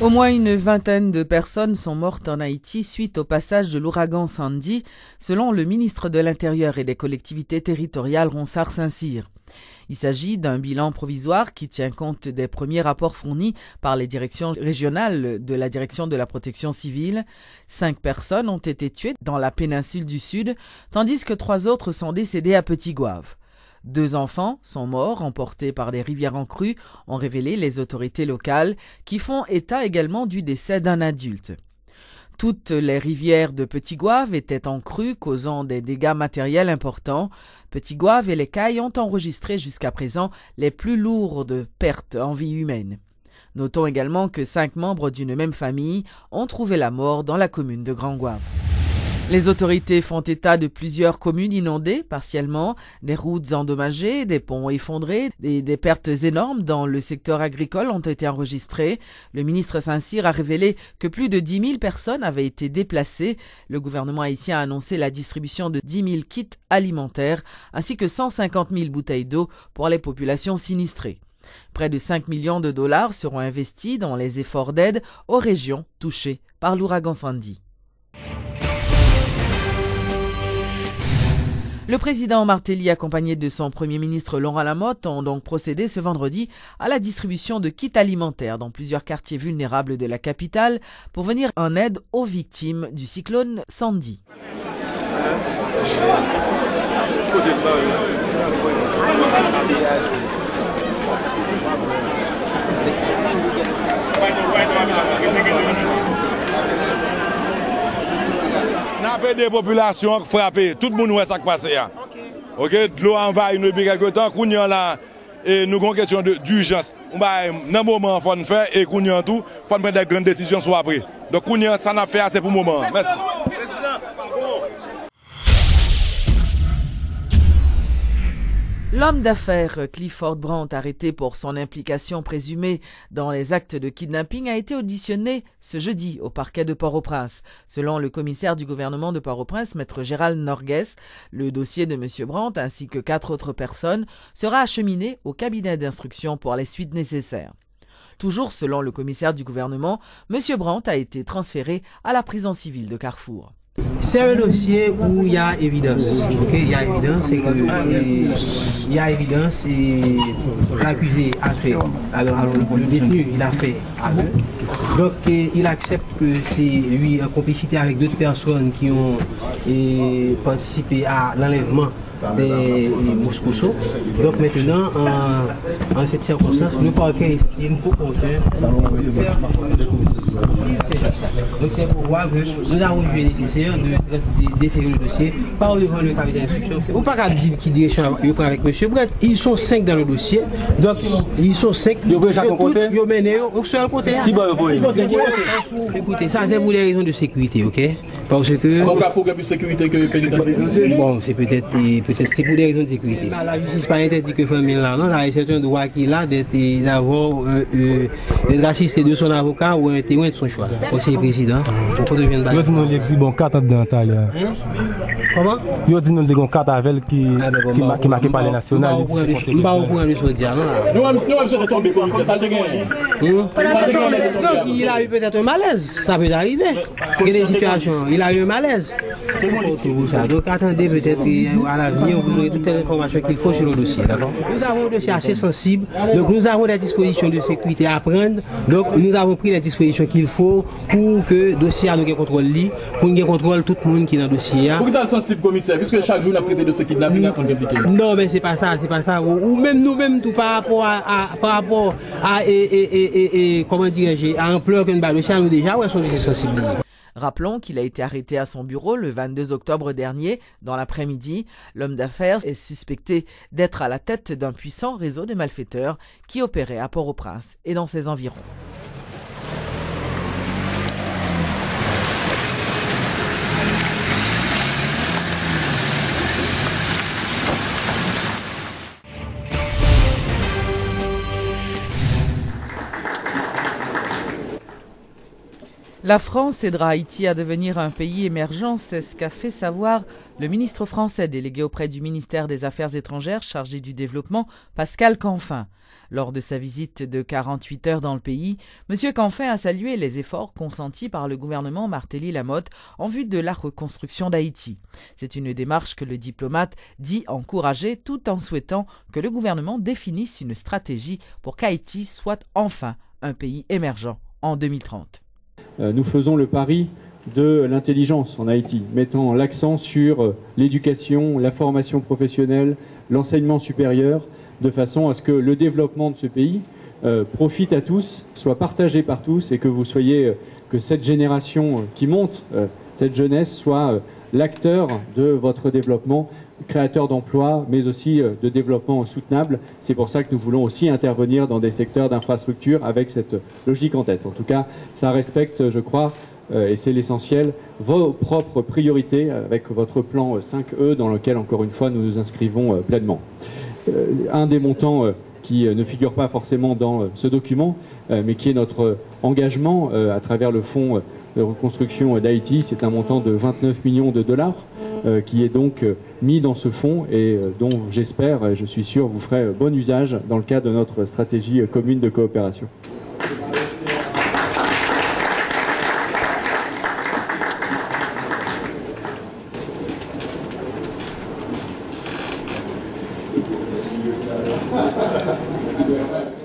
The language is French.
Au moins une vingtaine de personnes sont mortes en Haïti suite au passage de l'ouragan Sandy, selon le ministre de l'Intérieur et des collectivités territoriales Ronsard Saint-Cyr. Il s'agit d'un bilan provisoire qui tient compte des premiers rapports fournis par les directions régionales de la Direction de la protection civile. 5 personnes ont été tuées dans la péninsule du Sud, tandis que 3 autres sont décédées à Petit-Gouave. 2 enfants sont morts, emportés par des rivières en crue, ont révélé les autorités locales, qui font état également du décès d'un adulte. Toutes les rivières de Petit-Gouave étaient en crue, causant des dégâts matériels importants. Petit-Gouave et les Cayes ont enregistré jusqu'à présent les plus lourdes pertes en vie humaine. Notons également que 5 membres d'une même famille ont trouvé la mort dans la commune de Grand-Gouave. Les autorités font état de plusieurs communes inondées partiellement, des routes endommagées, des ponts effondrés et des pertes énormes dans le secteur agricole ont été enregistrées. Le ministre Saint-Cyr a révélé que plus de 10 000 personnes avaient été déplacées. Le gouvernement haïtien a annoncé la distribution de 10 000 kits alimentaires ainsi que 150 000 bouteilles d'eau pour les populations sinistrées. Près de 5 millions de dollars seront investis dans les efforts d'aide aux régions touchées par l'ouragan Sandy. Le président Martelly, accompagné de son premier ministre Laurent Lamotte, ont donc procédé ce vendredi à la distribution de kits alimentaires dans plusieurs quartiers vulnérables de la capitale pour venir en aide aux victimes du cyclone Sandy. Des populations frappées, tout le monde voit ça qui passe. Ok, de l'eau envahit nous depuis quelque temps, nous là et nous avons une question d'urgence. Dans le moment, il faut faire et nous tout, il faut prendre des grandes décisions soit après. Donc ça n'a fait assez pour le moment. Merci. L'homme d'affaires Clifford Brandt, arrêté pour son implication présumée dans les actes de kidnapping, a été auditionné ce jeudi au parquet de Port-au-Prince. Selon le commissaire du gouvernement de Port-au-Prince, maître Gérald Norguès, le dossier de M. Brandt ainsi que 4 autres personnes sera acheminé au cabinet d'instruction pour les suites nécessaires. Toujours selon le commissaire du gouvernement, M. Brandt a été transféré à la prison civile de Carrefour. C'est un dossier où il y a évidence. Okay? Il y a évidence, c'est que il y a évidence et l'accusé a fait, alors le détenu il a fait aveu. Donc il accepte que c'est lui en complicité avec d'autres personnes qui ont participé à l'enlèvement des Moscoso. Donc maintenant, en cette circonstance, le parquet estime opportun de faire. Donc c'est pour voir que nous avons jugé nécessaire de déférer le dossier par devant le cabinet d'instruction. Ou pas qu'à dire qui direction avec M. Brandt. Ils sont 5 dans le dossier. Donc ils sont 5. Ils ont mené au seul côté. Écoutez, ça c'est pour des raisons de sécurité, ok? Parce que. Pourquoi il faut qu'il y ait plus de sécurité que pénitentiaire? Bon, c'est peut-être c'est pour des raisons de sécurité. La justice pas interdit que famille là, non, c'est un droit qu'il a d'être assisté de son avocat ou un témoin de son choix. Conseiller président, pour devenir battre. Yo dit nous l'exi bon carte dental. Comment? Yo dit nous le carte avec qui marqué par les nationales. On va au point de ce diable. Nous sommes tombés commissaire, ça il a eu peut-être un malaise, ça peut arriver. Il y a des situations, il a eu un malaise. Donc attendez peut-être à l'avenir, vous aurez toutes les informations qu'il faut sur le dossier, d'accord? Nous avons un dossier assez sensible, donc nous avons des dispositions de sécurité à prendre, donc nous avons pris les dispositions qu'il faut pour que le dossier ait un contrôle, pour qu'il contrôle tout le monde qui est dans le dossier. Pourquoi vous êtes sensible, commissaire, puisque chaque jour on a traité de ce kidnapping à fond compliqué? Non, mais c'est pas ça, ou même nous-mêmes, tout par rapport à comment dirais-je, à l'ampleur que nous avons nous déjà, ouais, sont sensibles. Rappelons qu'il a été arrêté à son bureau le 22 octobre dernier, dans l'après-midi. L'homme d'affaires est suspecté d'être à la tête d'un puissant réseau de malfaiteurs qui opérait à Port-au-Prince et dans ses environs. La France aidera Haïti à devenir un pays émergent, c'est ce qu'a fait savoir le ministre français délégué auprès du ministère des Affaires étrangères chargé du développement, Pascal Canfin. Lors de sa visite de 48 heures dans le pays, M. Canfin a salué les efforts consentis par le gouvernement Martelly-Lamotte en vue de la reconstruction d'Haïti. C'est une démarche que le diplomate dit encourager tout en souhaitant que le gouvernement définisse une stratégie pour qu'Haïti soit enfin un pays émergent en 2030. Nous faisons le pari de l'intelligence en Haïti, mettant l'accent sur l'éducation, la formation professionnelle, l'enseignement supérieur, de façon à ce que le développement de ce pays profite à tous, soit partagé par tous et que cette génération qui monte, cette jeunesse, soit l'acteur de votre développement, créateur d'emplois, mais aussi de développement soutenable. C'est pour ça que nous voulons aussi intervenir dans des secteurs d'infrastructure avec cette logique en tête. En tout cas, ça respecte, je crois, et c'est l'essentiel, vos propres priorités avec votre plan 5E dans lequel, encore une fois, nous nous inscrivons pleinement. Un des montants qui ne figure pas forcément dans ce document, mais qui est notre engagement à travers le fonds de reconstruction d'Haïti, c'est un montant de 29 millions de dollars qui est donc mis dans ce fonds et dont j'espère, et je suis sûr, vous ferez bon usage dans le cadre de notre stratégie commune de coopération. Thank you.